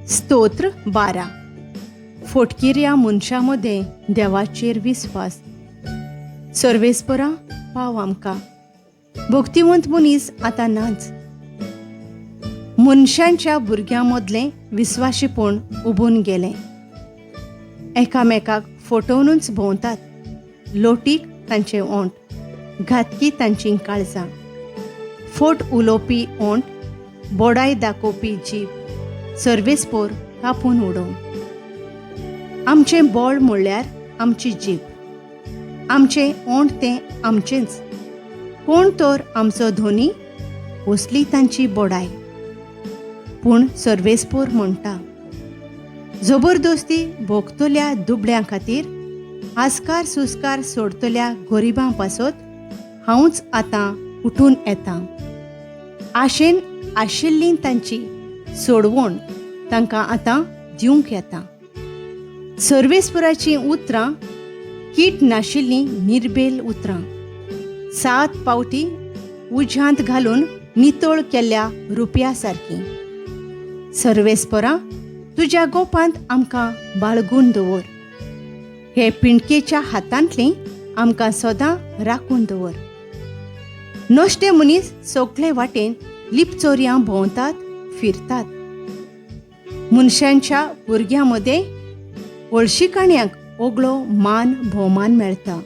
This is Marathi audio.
स्तोत्र 12. फोटकिऱ्या मनशामध्ये देवाचेर विस्वास. सर्वेस्परा पाव आमकां. भक्तिवंत मनीस आतां नाच. मनशांच्या भुरग्यां मदलें विस्वाशीपण उबून गेलें. एकामेकाक फटोवनूच भोंवतात. लोटीक तांचे ओंठ, घातकी तांचीं काळजां. फोट उलोवपी ओंठ, बोडाय दाखोवपी जीब, सर्वेस्पोर कापून उडोवं. आमचें बोळ म्हणल्यार आमची जीब. आमचें ओंठ तें आमचेंच. कोण तर आमचो धोनी, असली तांची बोडाय. पूण सर्वेस्पोर म्हणटा, जबरदस्ती भोगतल्या दुबळ्यां खातीर, आस्कार सुस्कार सोडतल्या गरिबां पासत हांवूच आतां उठून येतां. आशेन आशिल्लीं तांची सोडवण तांकां आतां दिवंक येता. सर्वेस्पराचीं उतरां कीट नाशिल्लीं निर्बेल उतरां. 7 पावटी उज्यांत घालून नितळ केल्ल्या रुपया सारकीं. सर्वेस्परा, तुज्या गोपांत आमकां बाळगून दवर. हे पिणकेच्या हातांतलीं आमकां सदां राखून दवर. नश्टे मनीस सगळे वाटेन लिपचोरयां भोंवतात, फिरतात. मनशांच्या भुरग्यां मदें हळशिकाण्यांक ओगळो मान भोवमान मेळटा.